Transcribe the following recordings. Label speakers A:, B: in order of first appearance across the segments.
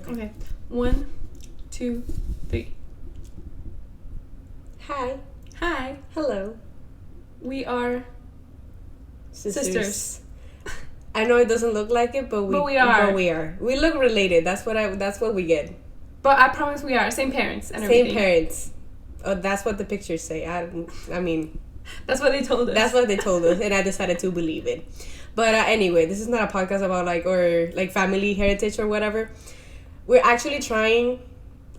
A: Okay. 1, 2, 3.
B: Hi.
A: Hi.
B: Hello.
A: We are sisters.
B: I know it doesn't look like it, but we are. But we are. We look related. That's what we get.
A: But I promise we are. Same parents and everything.
B: Same parents. Oh, that's what the pictures say. I mean...
A: That's what they told us.
B: That's what they told us, and I decided to believe it. But anyway, this is not a podcast about family heritage or whatever. We're actually trying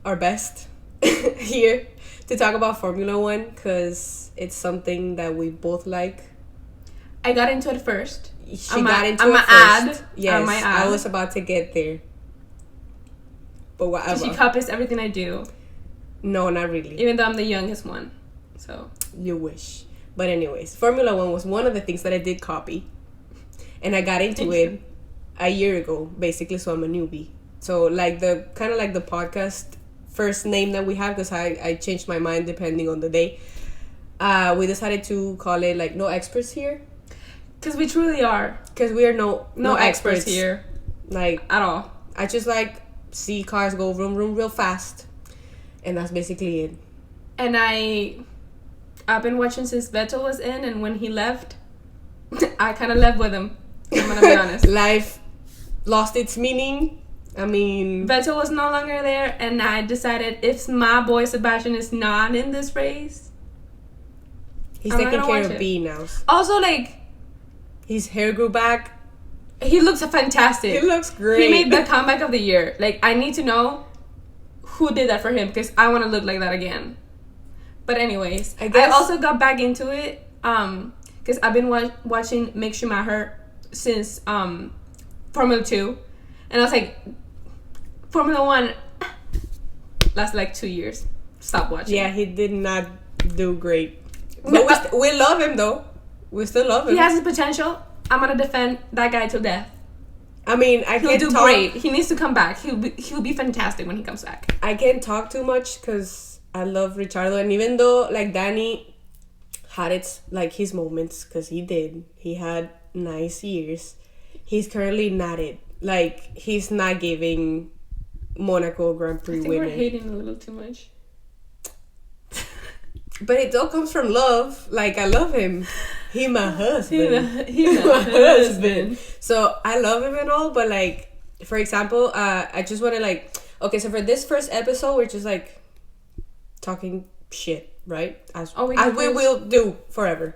B: our best here to talk about Formula One because it's something that we both like.
A: I got into it first.
B: She got into it first. Yes,
A: I
B: was about to get there. But whatever.
A: She copies everything I do.
B: No, not really.
A: Even though I'm the youngest one. So.
B: You wish. But anyways, Formula One was one of the things that I did copy. And I got into it a year ago, basically, so I'm a newbie. So, the podcast first name that we have, because I changed my mind depending on the day. We decided to call it, No Experts Here.
A: Because we truly are.
B: Because we are no experts
A: here. At all.
B: I just, see cars go vroom, vroom real fast. And that's basically it.
A: And I've been watching since Vettel was in, and when he left, I kind of left with him. I'm gonna be honest.
B: Life lost its meaning. I mean...
A: Vettel was no longer there, and I decided if my boy Sebastian is not in this race...
B: He's taking care of B now.
A: Also,
B: his hair grew back.
A: He looks fantastic.
B: He looks great.
A: He made the comeback of the year. I need to know who did that for him, because I want to look like that again. But anyways, I also got back into it because I've been watching Mick Schumacher since Formula 2, and I was like, Formula 1 lasted 2 years. Stop watching.
B: Yeah, he did not do great. But we love him though. We still love him.
A: He has the potential. I'm gonna defend that guy till death.
B: I mean,
A: he'll do great. He needs to come back. He'll be fantastic when he comes back.
B: I can't talk too much because I love Ricciardo, and even though Danny had his moments, because he had nice years, he's currently not it. He's not giving Monaco Grand Prix winner.
A: We're hating a little too much.
B: But it all comes from love. I love him. He my husband.
A: He my husband.
B: So I love him and all, but for example, I just want to okay, so for this first episode, we're just talking shit, right? As we will do forever.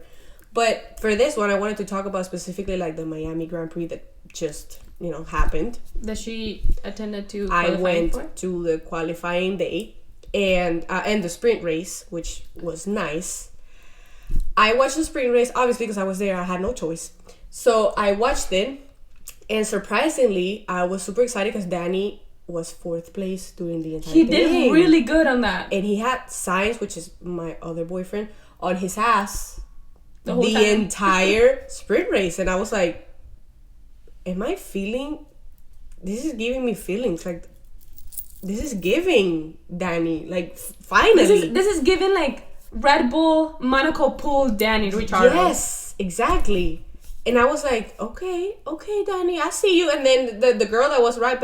B: But for this one, I wanted to talk about specifically the Miami Grand Prix that just, happened.
A: That she attended to.
B: I went to the qualifying day and the sprint race, which was nice. I watched the sprint race, obviously, because I was there. I had no choice. So I watched it, and surprisingly, I was super excited because Danny was fourth place during the entire thing.
A: He did really good on that.
B: And he had Sainz, which is my other boyfriend, on his ass the entire sprint race. And I was like, am I feeling... This is giving me feelings. This is giving Danny. Finally.
A: This is giving, Red Bull, Monaco Pool, Danny Ricciardo.
B: Yes, exactly. And I was like, okay, Danny, I see you. And then the girl that was right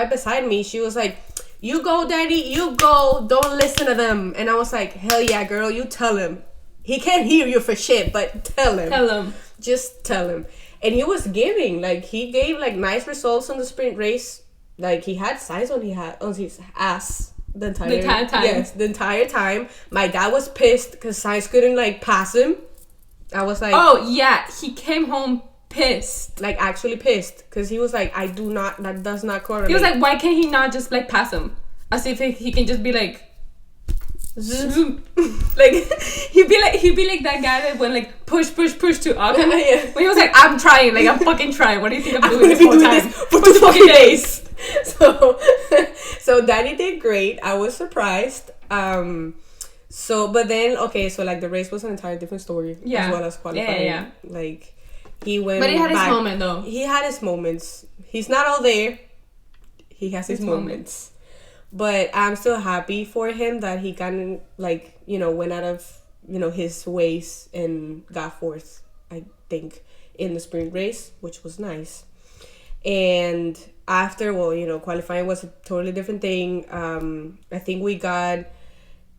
B: beside me, she was like, you go, Danny, you go. Don't listen to them. And I was like, hell yeah, girl, you tell him. He can't hear you for shit, but tell him.
A: Tell him.
B: Just tell him. And he was giving, he gave nice results on the sprint race. He had Sainz on his ass. The entire time. Yes, the entire time. My dad was pissed because Sainz couldn't pass him. I was like,
A: oh yeah, he came home pissed.
B: Actually pissed, because he was like, that does not correlate.
A: He was like, why can't he not just pass him? As if he can just be zoom. he'd be like that guy that went push to Ocon.
B: Yeah.
A: When he was like, I'm trying, I'm fucking trying. What do you think I'm doing this whole time?
B: For 2 fucking days. So Danny did great. I was surprised. But then, okay, so the race was an entirely different story.
A: Yeah.
B: As well as qualifying.
A: Yeah.
B: He went
A: But he had
B: back.
A: his moment though.
B: He had his moments. He's not all there. He has his moments. But I'm still happy for him that he kind of went out of his ways and got fourth, I think, in the sprint race, which was nice. And after, well, qualifying was a totally different thing. I think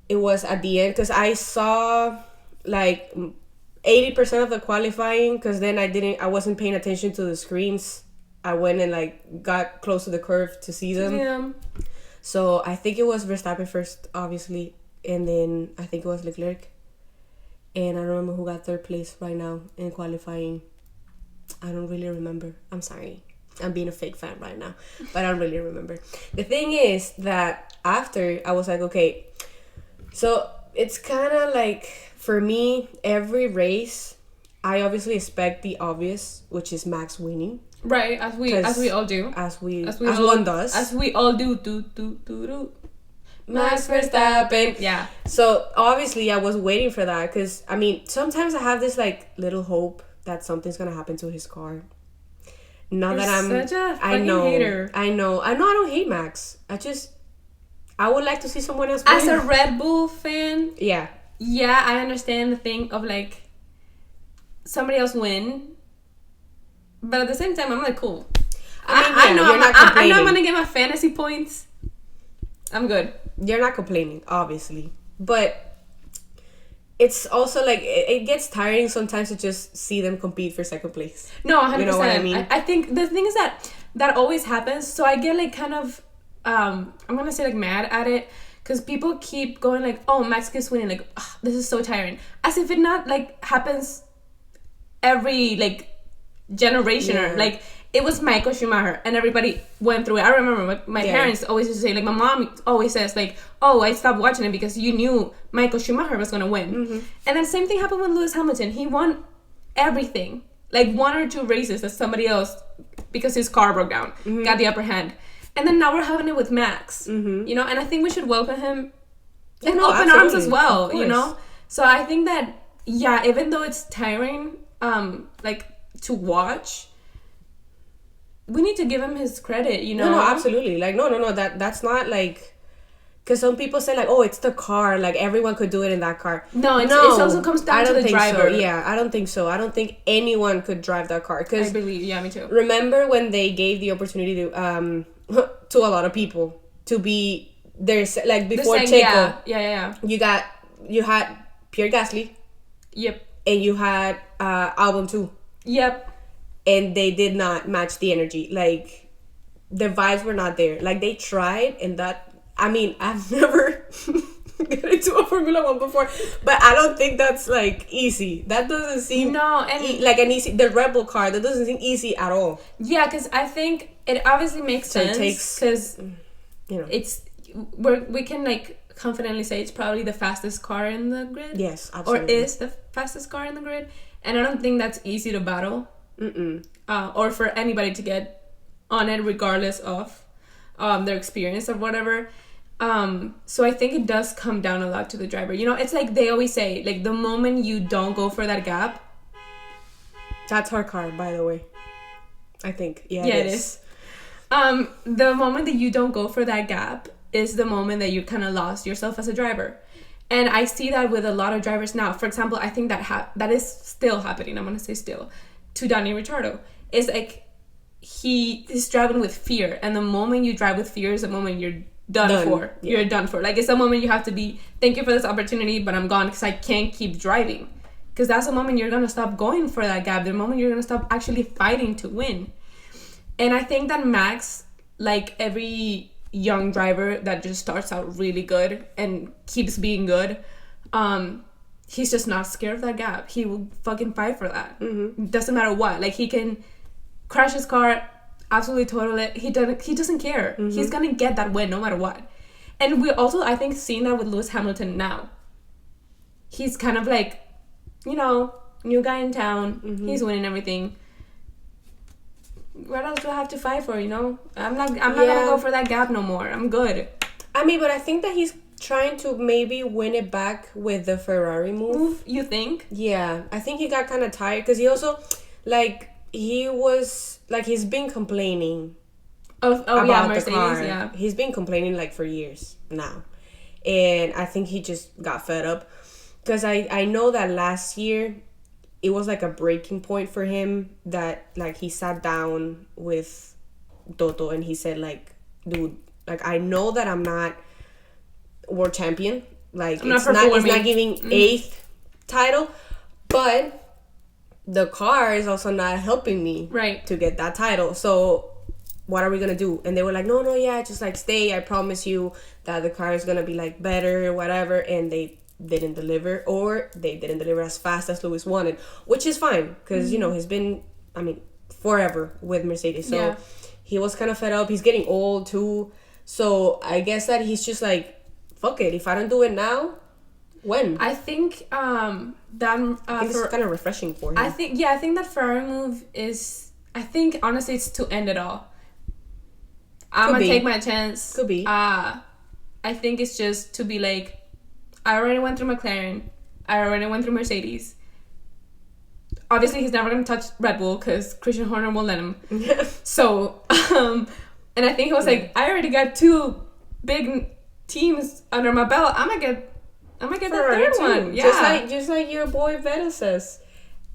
B: it was at the end, because I saw like 80% of the qualifying, because then I wasn't paying attention to the screens. I went and like got close to the curve to see them.
A: Yeah.
B: So I think it was Verstappen first, obviously, and then I think it was Leclerc. And I don't remember who got third place right now in qualifying. I don't really remember. I'm sorry. I'm being a fake fan right now, but I don't really remember. The thing is that after, I was like, okay, so it's kind of like, for me, every race, I obviously expect the obvious, which is Max winning.
A: Right, as we all do.
B: As one does.
A: As we all do. Max Verstappen. Yeah.
B: So obviously I was waiting for that, because I mean, sometimes I have this like little hope that something's gonna happen to his car. Not
A: You're
B: that I'm
A: such a fucking hater.
B: I know I don't hate Max. I would like to see someone else win.
A: As a Red Bull fan,
B: yeah,
A: I understand the thing of like somebody else win, but at the same time I'm like, cool. I know I'm gonna get my fantasy points. I'm good.
B: You're not complaining, obviously, but it's also like it gets tiring sometimes to just see them compete for second place.
A: No, 100%.
B: You know what I mean?
A: I think the thing is that always happens. So I get like kind of, I'm gonna say like mad at it, because people keep going like, oh, Max keeps winning, like, this is so tiring, as if it not like happens every like generation. Or like, it was Michael Schumacher and everybody went through it. I remember my parents always used to say, like, my mom always says like, oh, I stopped watching it because you knew Michael Schumacher was going to win. Mm-hmm. And then same thing happened with Lewis Hamilton. He won everything. Like 1 or 2 races that somebody else, because his car broke down, got the upper hand. And then now we're having it with Max, and I think we should welcome him in open arms as well, So I think that, even though it's tiring, like, to watch, we need to give him his credit,
B: No, absolutely. Like, no, that's not like, because some people say like, oh, it's the car, like everyone could do it in that car.
A: No, it also comes down to the driver.
B: So. Yeah, I don't think so. I don't think anyone could drive that car.
A: I believe, me too.
B: Remember when they gave the opportunity to to a lot of people to be there's like before Checo.
A: Yeah.
B: You had Pierre Gasly.
A: Yep.
B: And you had Albon too.
A: Yep.
B: And they did not match the energy. Like, the vibes were not there. Like, they tried, and that, I mean, I've never get into a Formula 1 before, but I don't think that's, like, easy. That doesn't seem like an easy, the Red Bull car, that doesn't seem easy at all.
A: Yeah, because I think it obviously makes sense, because it's, we can, like, confidently say it's probably the fastest car in the grid.
B: Yes, absolutely.
A: Or is the fastest car in the grid. And I don't think that's easy to battle. Or for anybody to get on it, regardless of their experience or whatever. So I think it does come down a lot to the driver. It's like they always say, like, the moment you don't go for that gap.
B: That's our car, by the way. I think. Yeah,
A: it is. The moment that you don't go for that gap is the moment that you kind of lost yourself as a driver. And I see that with a lot of drivers now. For example, I think that is still happening. I'm going to say still. To Daniel Ricciardo. It's like he is driving with fear. And the moment you drive with fear is the moment you're done for. Yeah. You're done for. Like, it's the moment you have to be, thank you for this opportunity, but I'm gone because I can't keep driving. Because that's the moment you're going to stop going for that gap. The moment you're going to stop actually fighting to win. And I think that Max, like every young driver that just starts out really good and keeps being good, he's just not scared of that gap. He will fucking fight for that. Doesn't matter what. Like, he can crash his car, absolutely total it. He doesn't care. He's gonna get that win no matter what. And we also, I think, seeing that with Lewis Hamilton now. He's kind of like, new guy in town. He's winning everything. What else do I have to fight for? I'm not gonna go for that gap no more. I'm good.
B: I mean, but I think that he's trying to maybe win it back with the Ferrari move.
A: You think?
B: Yeah, I think he got kind of tired because he also, like, he's been complaining about
A: Mercedes,
B: the car.
A: Yeah.
B: He's been complaining like for years now, and I think he just got fed up because I know that last year it was like a breaking point for him, that like he sat down with Toto, and he said like, dude, like I know that I'm not world champion, like it's not giving eighth title, but the car is also not helping me to get that title. So what are we gonna do? And they were like, no, yeah, just like stay. I promise you that the car is gonna be like better or whatever. And they didn't deliver, or they didn't deliver as fast as Lewis wanted, which is fine because you know he's been, I mean, forever with Mercedes. So he was kind of fed up. He's getting old too. So I guess that he's just like, fuck it. If I don't do it now, when?
A: I think I think
B: it's kind of refreshing for him.
A: I think that Ferrari move is, I think honestly it's to end it all. I'm gonna take my chance.
B: Could be.
A: I think it's just to be like, I already went through McLaren. I already went through Mercedes. Obviously, he's never gonna touch Red Bull because Christian Horner won't let him. So, and I think he was like, I already got 2 big teams under my belt. I'm gonna get the third one. Yeah,
B: just like your boy Vettel says,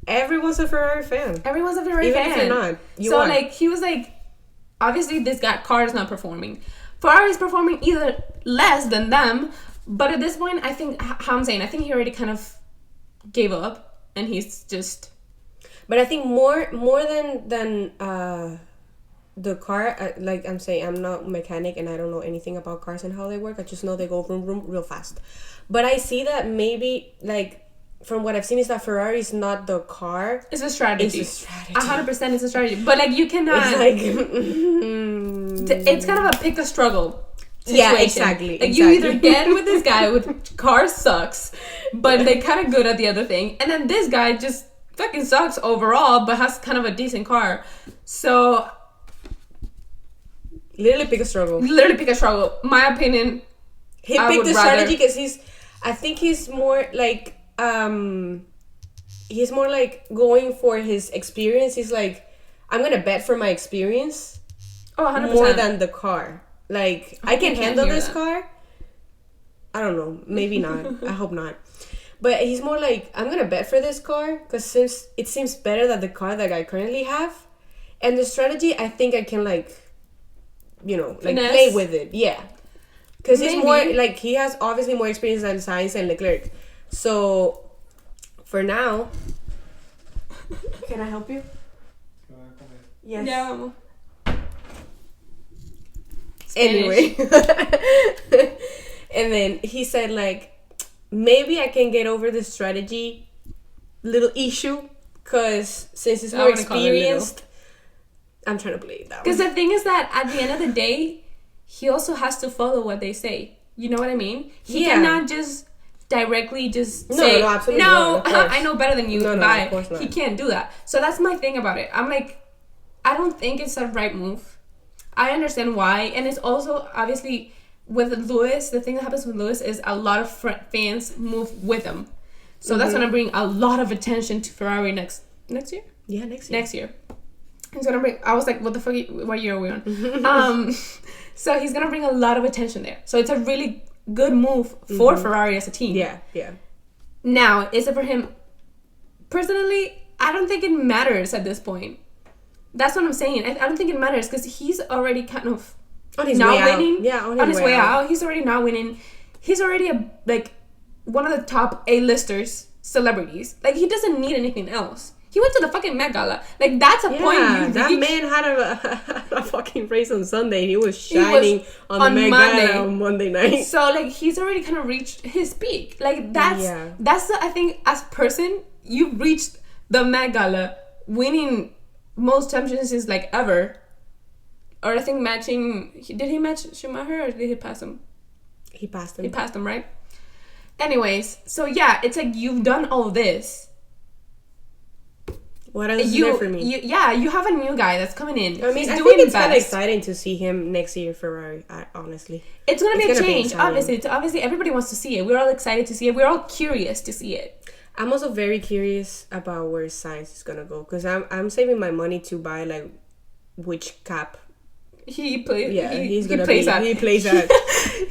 B: everyone's a Ferrari fan.
A: Everyone's a Ferrari fan.
B: Even if you're not,
A: like he was like, obviously this car is not performing. Ferrari's performing either less than them, but at this point, I think I think he already kind of gave up, and he's just.
B: But I think more than the car, like I'm saying, I'm not a mechanic and I don't know anything about cars and how they work. I just know they go vroom vroom real fast. But I see that maybe, like, from what I've seen, is that Ferrari is not the car.
A: It's a strategy.
B: It's a strategy.
A: 100% it's a strategy. But, like, you cannot.
B: It's like.
A: It's kind of a pick a struggle situation.
B: Yeah, exactly.
A: Like, you either get with this guy with car sucks, but they kind of good at the other thing. And then this guy just fucking sucks overall, but has kind of a decent car. So.
B: Literally pick a struggle.
A: My opinion.
B: He picked the strategy because I think he's more like, going for his experience. He's like, I'm going to bet for my experience.
A: Oh, 100%.
B: More than the car. Like, I can handle this car. I don't know. Maybe not. I hope not. But he's more like, I'm going to bet for this car because since it seems better than the car that I currently have. And the strategy, I think I can, like, you know, like play with it. Yeah. Because he's more, like, he has obviously more experience than Sainz and Leclerc. So, for now... Can I help you? Yes.
A: Yeah.
B: Anyway. And then he said, like, maybe I can get over the strategy little issue. Because since he's more experienced... I'm trying to play it that way.
A: Because the thing is that at the end of the day, he also has to follow what they say. You know what I mean? He cannot just directly say,
B: no, absolutely not,
A: I know better than you.
B: No,
A: bye.
B: Of course not.
A: He can't do that. So that's my thing about it. I'm like, I don't think it's the right move. I understand why. And it's also, obviously, with Lewis, the thing that happens with Lewis is a lot of fans move with him. So that's going to bring a lot of attention to Ferrari next year?
B: Yeah, next year.
A: Next year. He's gonna bring. I was like, "What the fuck? What year are we on?" So he's gonna bring a lot of attention there. So it's a really good move for Ferrari as a team.
B: Yeah, yeah.
A: Now, is it for him? Personally, I don't think it matters at this point. That's what I'm saying. I don't think it matters because he's already kind of
B: on his
A: not
B: way
A: winning.
B: Out. Yeah,
A: on his way out. He's already not winning. He's already one of the top A-listers celebrities. Like, he doesn't need anything else. He went to the fucking Met Gala. Like, that's a point you reach.
B: That man had a fucking race on Sunday. He was shining on the Met Gala on Monday night.
A: So, like, he's already kind of reached his peak. Like, that's I think, as a person, you've reached the Met Gala, winning most championships, like, ever. Or I think did he match Schumacher or did he pass him?
B: He passed him.
A: He passed him, right? Anyways, so yeah, it's like you've done all this.
B: What else is there for me?
A: You have a new guy that's coming in.
B: I mean, I think it's kind of exciting to see him next year, Ferrari, honestly.
A: It's going to be a change, obviously. Obviously, everybody wants to see it. We're all excited to see it. We're all curious to see it.
B: I'm also very curious about where Sainz is going to go. Because I'm saving my money to buy, like, which cap.
A: He plays.
B: Yeah,
A: he plays that.
B: He plays that.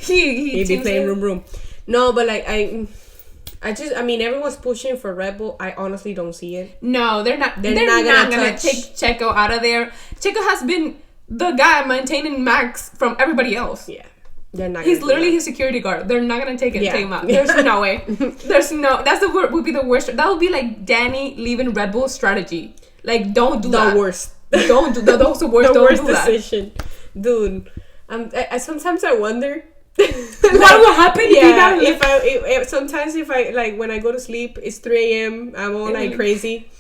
B: He'd be playing room. No, but, like, I mean, everyone's pushing for Red Bull. I honestly don't see it.
A: No, they're not. They're not gonna take Checo out of there. Checo has been the guy maintaining Max from everybody else.
B: Yeah. They're not.
A: He's literally his security guard. They're not gonna take him out. There's no way. That's the word. Would be the worst. That would be like Danny leaving Red Bull strategy. Like, don't do that.
B: The worst.
A: Don't do that. That's the worst.
B: The
A: don't
B: worst
A: do that.
B: decision, dude. I sometimes I wonder.
A: What will happen?
B: Yeah, if sometimes if I like when I go to sleep, it's 3 a.m. I'm all like crazy.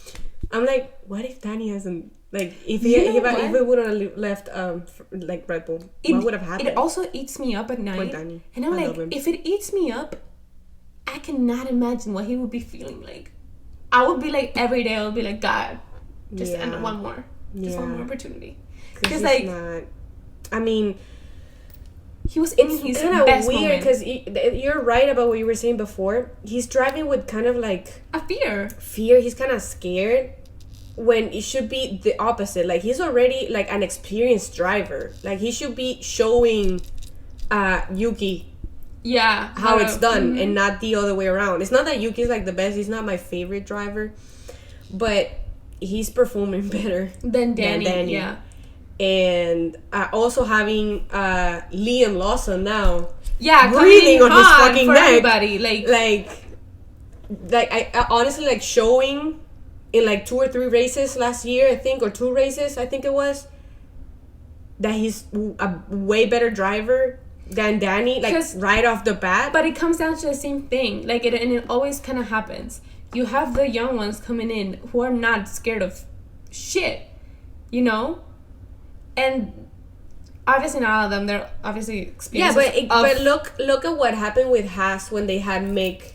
B: I'm like, what if Danny hasn't like if it would have left like Red Bull, what would have happened?
A: It also eats me up at night,
B: Danny.
A: And I'm like, if it eats me up, I cannot imagine what he would be feeling like. I would be like every day. I would be like, God, just end one more, just one more opportunity. Because like,
B: not, I mean.
A: He was in his best weird
B: because you're right about what you were saying before. He's driving with kind of like
A: a fear.
B: He's kind of scared when it should be the opposite. Like he's already like an experienced driver. Like he should be showing Yuki how it's done and not the other way around. It's not that Yuki's like the best. He's not my favorite driver, but he's performing better
A: than Danny. Yeah.
B: And also having Liam Lawson now,
A: breathing
B: on his fucking neck.
A: Everybody.
B: Like I honestly like showing in like 2 or 3 races last year, I think, or 2 races, I think it was, that he's a way better driver than Danny, like right off the bat.
A: But it comes down to the same thing, like it always kind of happens. You have the young ones coming in who are not scared of shit, you know. And obviously not all of them. They're obviously experienced.
B: Yeah, but look at what happened with Haas when they had Mick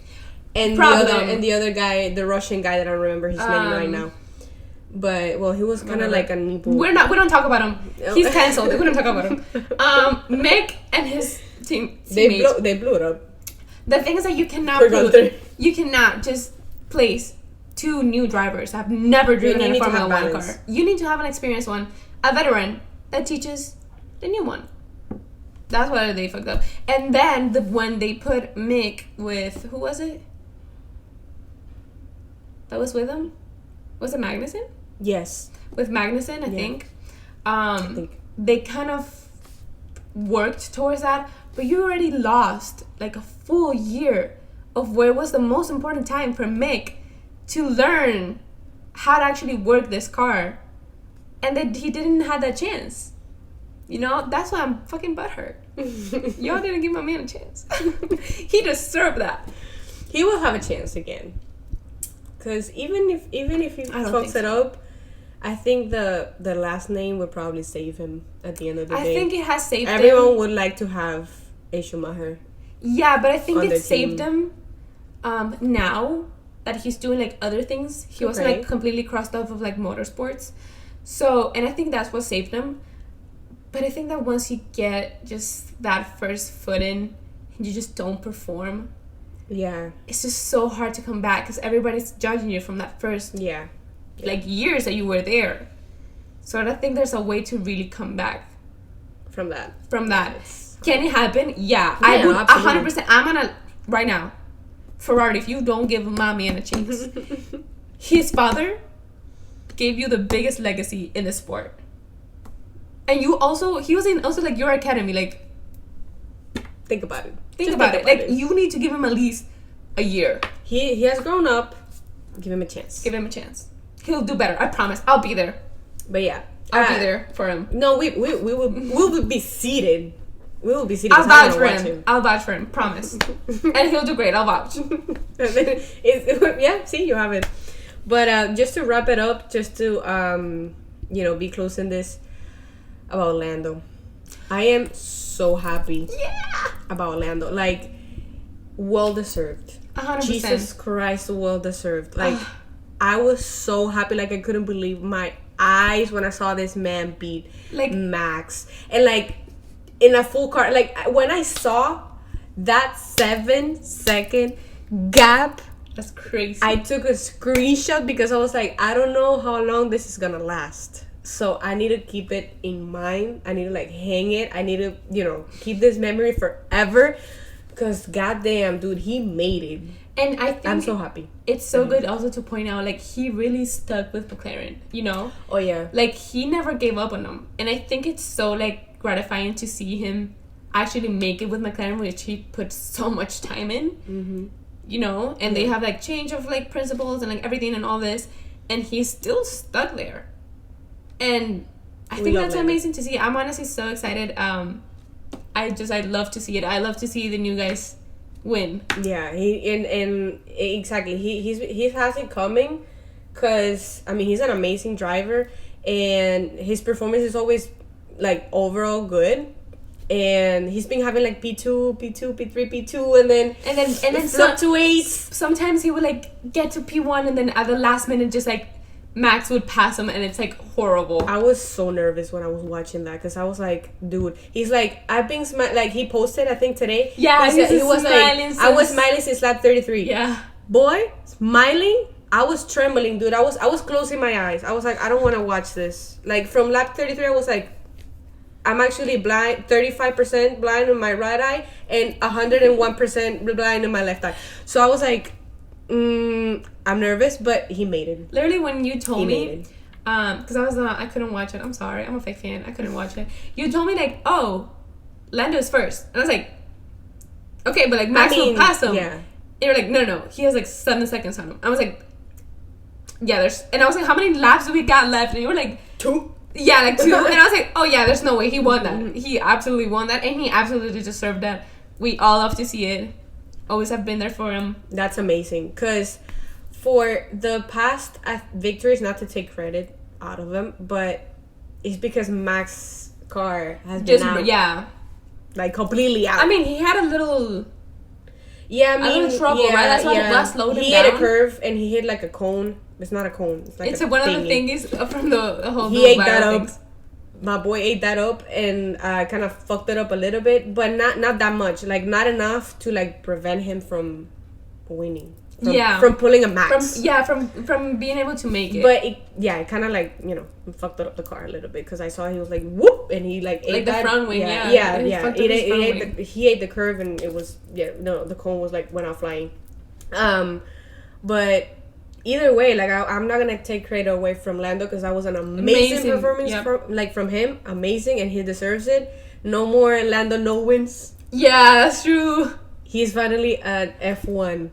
B: and the other guy, the Russian guy that I don't remember his name right now. But he was kind of like a nipple.
A: We don't talk about him. He's cancelled. We don't talk about him. Mick and his teammates.
B: They blew it up.
A: The thing is that you cannot just place 2 new drivers that have never driven in a Formula 1 car. You need to have an experienced one, a veteran that teaches the new one. That's why they fucked up. And then when they put Mick with, who was it that was with him? Was it Magnussen?
B: Yes.
A: With Magnussen, I think. They kind of worked towards that, but you already lost like a full year of where was the most important time for Mick to learn how to actually work this car. And that he didn't have that chance. You know, that's why I'm fucking butthurt. Y'all didn't give my man a chance. He deserved that.
B: He will have a chance again. Because even if he fucks it up, I think the last name would probably save him at the end of the day.
A: I think it has saved him.
B: Everyone would like to have a Schumacher.
A: Yeah, but I think it saved him now that he's doing like other things. He wasn't like completely crossed off of like motorsports. So, and I think that's what saved him. But I think that once you get just that first foot in and you just don't perform, it's just so hard to come back because everybody's judging you from that first like years that you were there. So I think there's a way to really come back
B: from that.
A: Can it happen? Yeah, I would 100%. I'm gonna right now, Ferrari, if you don't give my man a chance, his father gave you the biggest legacy in the sport, and he was in like your academy. Like,
B: think about it.
A: Think about it. You need to give him at least a year.
B: He has grown up. Give him a chance.
A: He'll do better. I promise. I'll be there.
B: But yeah,
A: I'll be there for him.
B: No, we will be seated. We will be seated.
A: I'll vouch for him. Promise. And he'll do great. I'll vouch.
B: See, you have it. But just to wrap it up, just to be closing this about Lando. I am so happy about Lando. Like, well deserved.
A: 100%.
B: Jesus Christ, well deserved. Like, I was so happy. Like, I couldn't believe my eyes when I saw this man beat like Max. And like in a full car, like when I saw that 7-second gap,
A: that's crazy.
B: I took a screenshot because I was like, I don't know how long this is gonna last. So I need to keep it in mind. I need to like hang it. I need to, keep this memory forever. Because goddamn, dude, he made it.
A: And I think
B: I'm so happy.
A: It's so good also to point out, like, he really stuck with McLaren, you know?
B: Oh, yeah.
A: Like, he never gave up on them. And I think it's so, like, gratifying to see him actually make it with McLaren, which he put so much time in.
B: Mm-hmm.
A: You know? And they have, like, change of, like, principles and, like, everything and all this. And he's still stuck there. And I think that's amazing to see. I'm honestly so excited. I love to see it. I love to see the new guys win.
B: Yeah, and exactly. He has it coming, because I mean, he's an amazing driver, and his performance is always like overall good. And he's been having like P2, P3, P2, and then fluctuates.
A: Sometimes he would like get to P1, and then at the last minute, just like Max would pass him, and it's like horrible.
B: I was so nervous when I was watching that, because I was like, dude, he's like, I've been like, he posted, I think today.
A: Yeah,
B: he was like, I was smiling since lap 33.
A: Yeah,
B: boy, smiling. I was trembling, dude. I was closing my eyes. I was like, I don't want to watch this. Like, from lap 33, I was like, I'm actually blind, 35% blind in my right eye, and 101% blind in my left eye. So I was like, I'm nervous, but he made it.
A: Literally, when you told me, because I couldn't watch it. I'm sorry, I'm a fake fan. I couldn't watch it. You told me like, oh, Lando's first, and I was like, okay, but like Max will pass him.
B: Yeah.
A: And you're like, no, he has like 7 seconds on him. I was like, yeah, and I was like, how many laps do we got left? And you were like,
B: 2.
A: Yeah, like 2. And I was like, oh yeah, there's no way he won that. He absolutely won that, and he absolutely deserved that. We all love to see it. Always have been there for him.
B: That's amazing, because for the past victories, not to take credit out of them, but it's because Max's car has been out.
A: Yeah.
B: Like, completely out.
A: I mean, he had a little...
B: Yeah, I mean...
A: a little trouble, right? That's why the glass slowed him
B: He
A: down.
B: hit a curve, and he hit, like, a cone. It's not a cone. It's like
A: one of the things from the whole...
B: He ate that up. My boy ate that up and kind of fucked it up a little bit, but not that much. Like, not enough to like prevent him from winning. From pulling a Max.
A: From being able to make it.
B: But it kind of like, you know, fucked up the car a little bit, because I saw he was like whoop, and he like ate
A: the
B: that.
A: front wing.
B: He ate the curve, and it was the cone was like went out flying. But either way, like, I'm not gonna take credit away from Lando, because that was an amazing performance from him. Amazing, and he deserves it. No more Lando no wins.
A: Yeah, that's true.
B: He's finally an F1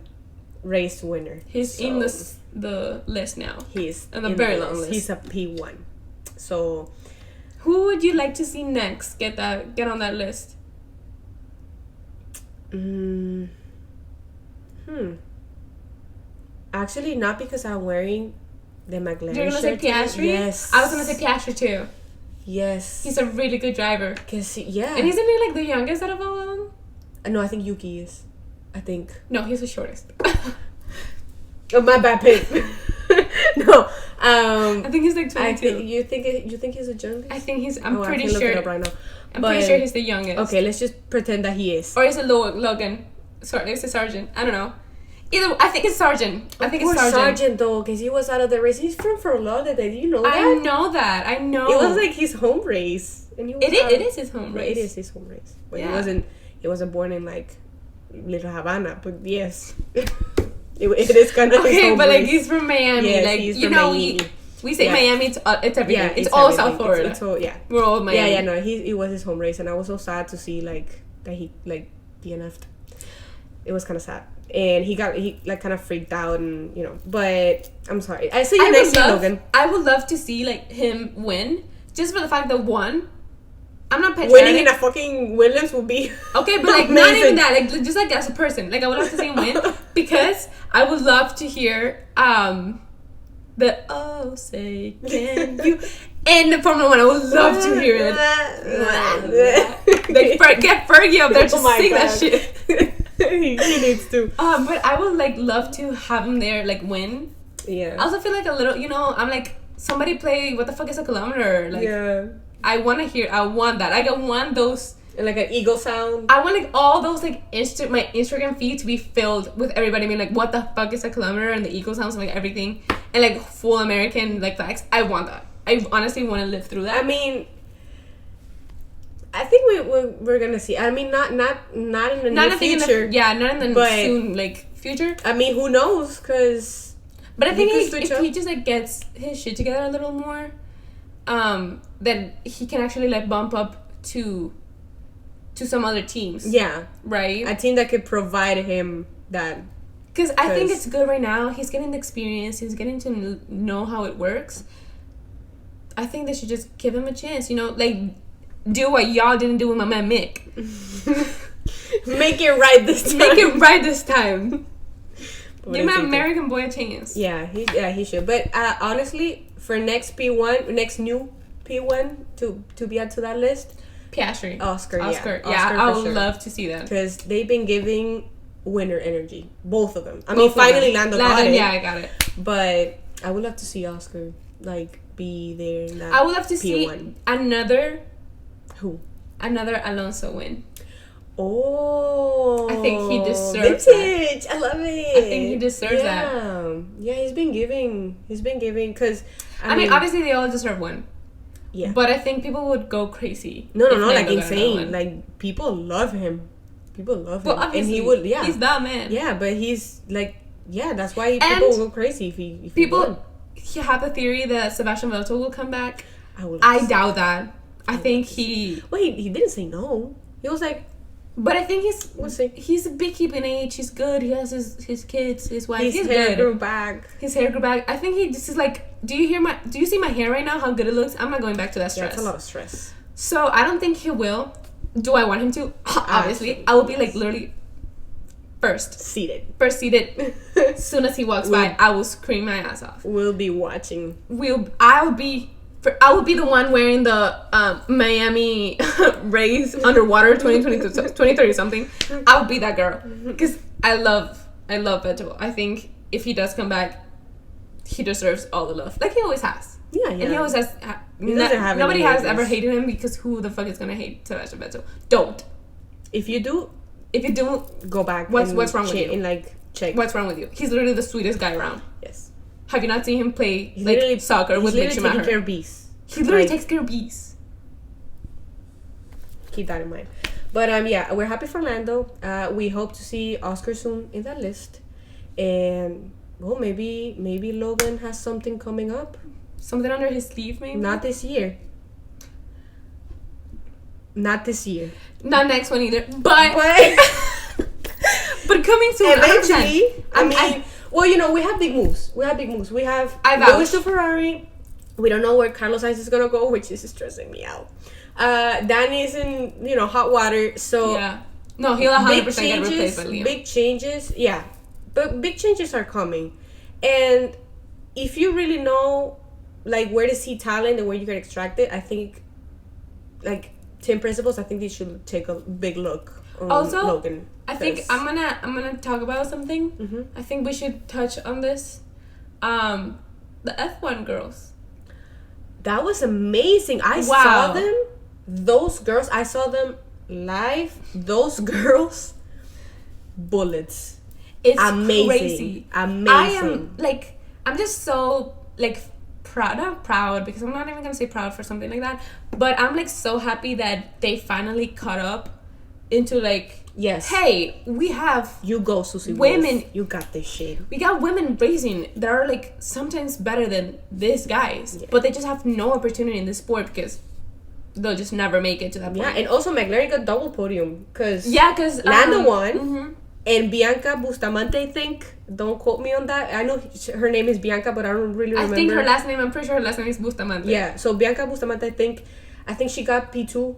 B: race winner.
A: He's in the list now.
B: He's
A: in the very long list.
B: He's a P1. So,
A: who would you like to see next get on that list?
B: Actually, not because I'm wearing the McLaren.
A: You're gonna say Piastri?
B: Yes.
A: I was gonna say Piastri too.
B: Yes.
A: He's a really good driver.
B: And isn't he
A: like the youngest out of all of them?
B: No, I think Yuki is. I think.
A: No, he's the shortest.
B: Oh, my bad pick. No.
A: I think he's like 22.
B: You think he's the youngest?
A: I think he's. I'm pretty sure.
B: I can look it up right now.
A: I'm pretty sure he's the youngest.
B: Okay, let's just pretend that he is.
A: Or is it Logan? Sorry, it's a Sargent. I don't know. I think it's Sargent.
B: It's Sargent though, because he was out of the race. He's from Fort Lauderdale. Do you know that?
A: I know that. I know.
B: It was like his home race, and he was
A: it is his home race.
B: It is his home race. But he wasn't born in like Little Havana. But yes, it is kind of his home
A: but
B: race.
A: like he's from Miami.
B: Yes,
A: like
B: he's
A: you
B: from
A: know,
B: Miami.
A: we say Miami. It's everything.
B: Yeah,
A: it's all
B: everything.
A: South Florida.
B: It's all, yeah.
A: We're all Miami.
B: Yeah. No, it was his home race, and I was so sad to see like that he like DNF'd. It was kind of sad. And he like kind of freaked out, and you know, but I'm sorry. I see you next year, Logan.
A: I would love to see like him win, just for the fact that one, I'm not patriotic.
B: Winning in a fucking Williams would be
A: okay, but like not even that, like just like as a person, like I would love to see him win because I would love to hear the oh say can you in the Formula 1. I would love to hear it. Like get Fergie up there to sing that shit.
B: he needs to.
A: But I would like love to have him there, like win.
B: Yeah.
A: I also feel like a little, you know, I'm like somebody play what the fuck is a kilometer? Like I want that. Like I want those.
B: And like an eagle sound.
A: I want like all those like my Instagram feed to be filled with everybody being like, what the fuck is a kilometer? And the eagle sounds and like everything. And like full American like flags. I want that. I honestly want to live through that.
B: I mean, I think we're gonna see. I mean, not in the near future.
A: Not in the soon future.
B: I mean, who knows? Because.
A: But I think if he just gets his shit together a little more, then he can actually bump up to some other teams.
B: Yeah.
A: Right.
B: A team that could provide him that.
A: Because I think it's good right now. He's getting the experience. He's getting to know how it works. I think they should just give him a chance. Do what y'all didn't do with my man Mick.
B: Make it right this time.
A: Make it right this time. Give my American boy a chance.
B: Yeah, he should. But honestly, for next new P1 to be added to that list,
A: Piastri.
B: Oscar.
A: Yeah, I would love to see that.
B: Because they've been giving winner energy, both of them. I mean, finally Lando got it.
A: Yeah, I got it.
B: But I would love to see Oscar be there in that
A: I would love to
B: P1.
A: see another Alonso win.
B: Oh,
A: I think he deserves
B: vintage. I love it.
A: I think he deserves that.
B: Yeah, he's been giving because
A: I mean, obviously they all deserve one.
B: Yeah,
A: but I think people would go crazy.
B: No, insane. People love him.
A: Well, obviously,
B: and he would. Yeah,
A: he's that man.
B: Yeah, but he's that's why people will go crazy if
A: people have a theory that Sebastian Vettel will come back. I doubt that. I think he.
B: Well, he didn't say no. He was like.
A: But I think he's a big keeping age. He's good. He has his kids, his wife.
B: His hair grew back.
A: His hair grew back. I think he just is do you see my hair right now? How good it looks? I'm not going back to that stress.
B: Yeah, it's a lot of stress.
A: So I don't think he will. Do I want him to? Obviously. I will be literally first seated. As soon as he walks by, I will scream my ass off.
B: We'll be watching.
A: I will be the one wearing the Miami Rays underwater 2030 something. I would be that girl because I love Vettel. I think if he does come back, he deserves all the love, he always has.
B: Yeah.
A: And he always has. Nobody has ever hated him because who the fuck is gonna hate Sebastian Vettel? Don't.
B: If you do, go back.
A: What's wrong with you?
B: And check.
A: What's wrong with you? He's literally the sweetest guy around.
B: Yes.
A: Have you not seen him play soccer with Mick Schumacher?
B: Taking care of bees.
A: He literally takes care of bees.
B: Keep that in mind. But we're happy for Lando. We hope to see Oscar soon in that list, and maybe Logan has something coming up.
A: Something under his sleeve, maybe.
B: Not this year. Not
A: next one either. But but coming soon.
B: Eventually, we have big moves. We have Lewis to Ferrari. We don't know where Carlos Sainz is gonna go, which is stressing me out. Danny's in hot water, so
A: yeah. No, he'll 100% get replaced by Liam.
B: Big changes, yeah, but big changes are coming, and if you really know where to see talent and where you can extract it, I think team principals. I think they should take a big look on Logan.
A: I think I'm gonna talk about something. Mm-hmm. I think we should touch on this. The F1 girls.
B: That was amazing. I saw them. Those girls, I saw them live. Those girls, bullets.
A: It's
B: amazing.
A: Crazy.
B: Amazing.
A: I'm just so proud. Not proud because I'm not even gonna say proud for something like that. But I'm so happy that they finally caught up into
B: yes.
A: Hey, we have
B: Susie
A: women.
B: Wolf. You got this shit.
A: We got women racing that are sometimes better than these guys, but they just have no opportunity in this sport because they'll just never make it to that point.
B: Yeah, and also McLaren got double podium because
A: Lando
B: won,
A: mm-hmm.
B: and Bianca Bustamante. I think. Don't quote me on that. I know her name is Bianca, but I don't really remember.
A: I think I'm pretty sure her last name is Bustamante.
B: Yeah, so Bianca Bustamante. I think she got P2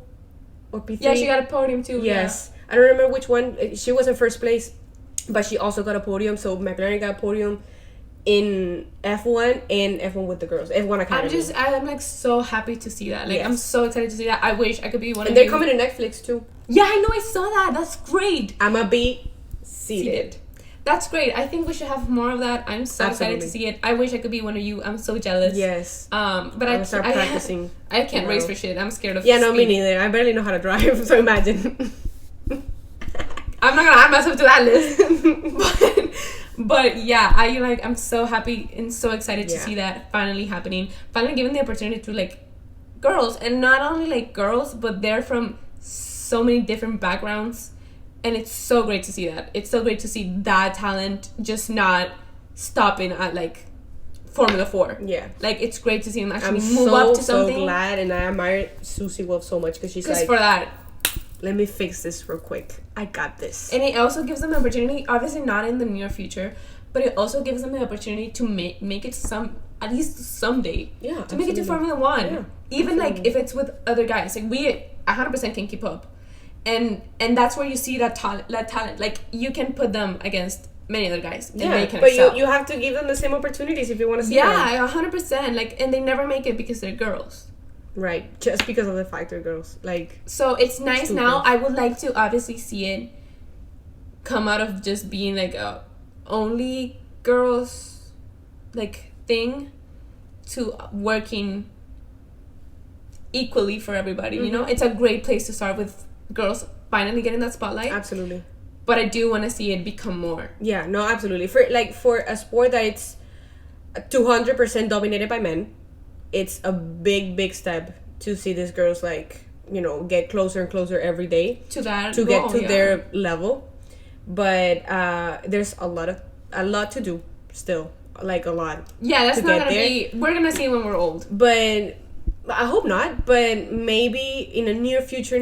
B: or P3.
A: Yeah, she got a podium too.
B: Yes. Yeah. I don't remember which one. She was in first place, but she also got a podium. So McLaren got a podium in F1 and F1 with the girls. F1 Academy.
A: I'm so happy to see that.
B: Yes.
A: I'm so excited to see that. I wish I could be one
B: and
A: of
B: they're coming to Netflix too.
A: Yeah, I know. I saw that. That's great.
B: I'ma be seated.
A: That's great. I think we should have more of that. I'm so excited to see it. I wish I could be one of you. I'm so jealous.
B: Yes.
A: But
B: I start practicing.
A: I can't race for shit. I'm scared of.
B: Yeah, no, me neither. I barely know how to drive. So imagine.
A: I'm not gonna add myself to that list. but yeah, I'm so happy and so excited to see that finally happening. Finally given the opportunity to girls, and not only girls, but they're from so many different backgrounds, and it's so great to see that. It's so great to see that talent just not stopping at like Formula 4.
B: Yeah.
A: Like, it's great to see them actually move up to something.
B: I'm so glad, and I admire Susie Wolf so much because she's like,
A: for that.
B: Let me fix this real quick. I got this.
A: And it also gives them the opportunity, obviously not in the near future, but it also gives them the opportunity to make it at least someday.
B: Yeah.
A: To make it to Formula 1.
B: Yeah,
A: even like if it's with other guys. Like, we 100% can keep up. And that's where you see that talent. Like, you can put them against many other guys, and they can excel.
B: But you have to give them the same opportunities if you want to see them.
A: Yeah, 100%. Like, and they never make it because they're girls.
B: Right, just because of the fact they're girls. Like,
A: so it's nice now. I would like to obviously see it come out of just being like a only girls like thing to working equally for everybody. You know, it's a great place to start with girls finally getting that spotlight.
B: Absolutely.
A: But I do want to see it become more.
B: Yeah, no, absolutely. For a sport that it's 200% dominated by men, it's a big step to see these girls, like, you know, get closer and closer every day
A: to that
B: to
A: goal,
B: get to their level. But there's a lot to do still, like a lot.
A: Yeah, that's not gonna be. We're gonna see when we're old.
B: But I hope not. But maybe in a near future,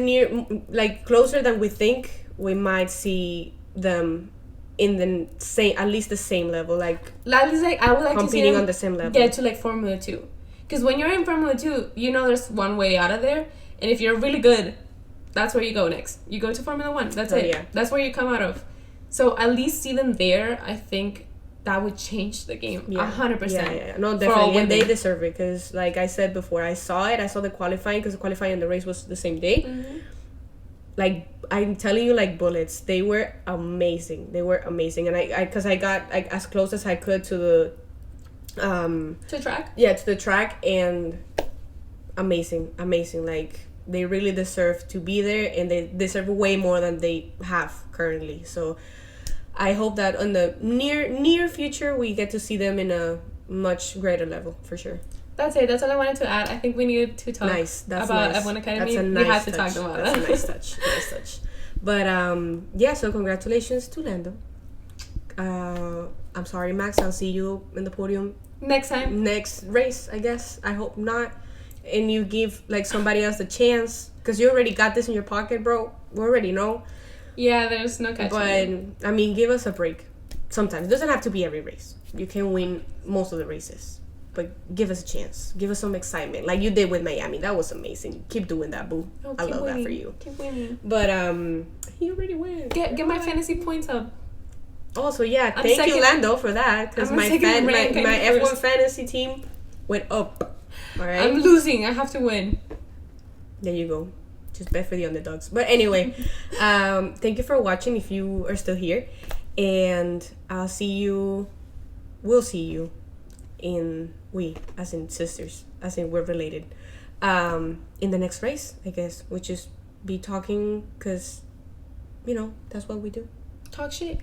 B: like closer than we think, we might see them in the same, at least the same level, like
A: I would like
B: competing
A: to see them
B: on the same level.
A: Get to like Formula 2, because when you're in Formula 2, you know there's one way out of there, and if you're really good, that's where you go next. You go to Formula 1. That's it. Yeah. That's where you come out of. So at least see them there. I think that would change the game 100%.
B: Yeah. No, definitely, and they deserve it because, like I said before, I saw the qualifying because the qualifying and the race was the same day. Mm-hmm. Like, I'm telling you, like bullets. They were amazing. And I got like as close as I could to the
A: to track.
B: Yeah, to the track, and amazing. Like, they really deserve to be there, and they deserve way more than they have currently. So I hope that on the near future we get to see them in a much greater level for sure.
A: That's it. That's all I wanted to add. I think we needed to talk about F1 Academy. We had to talk about that.
B: That's a nice touch. But so congratulations to Lando. I'm sorry, Max. I'll see you in the podium
A: next
B: race, I guess. I hope not. And you give like somebody else a chance because you already got this in your pocket, bro. We already know.
A: Yeah, there's no catching.
B: But I mean, give us a break. Sometimes it doesn't have to be every race. You can win most of the races. But give us a chance. Give us some excitement. Like you did with Miami. That was amazing. Keep doing that, boo. I love that for you.
A: Keep winning.
B: But he already win.
A: Get my fantasy points up.
B: Also, yeah. Thank you, Lando, for that. Because my F1 fantasy team went up. All right.
A: I'm losing. I have to win.
B: There you go. Just bet for the underdogs. But anyway, thank you for watching if you are still here. And we'll see you as in sisters, as in we're related, in the next race, I guess, which is be talking, because, you know, that's what we do.
A: Talk shit.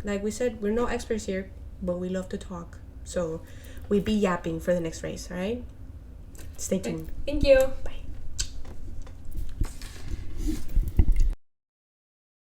B: Like we said, we're no experts here, but we love to talk. So we be yapping for the next race, all right? Stay tuned.
A: Thank you.
B: Bye.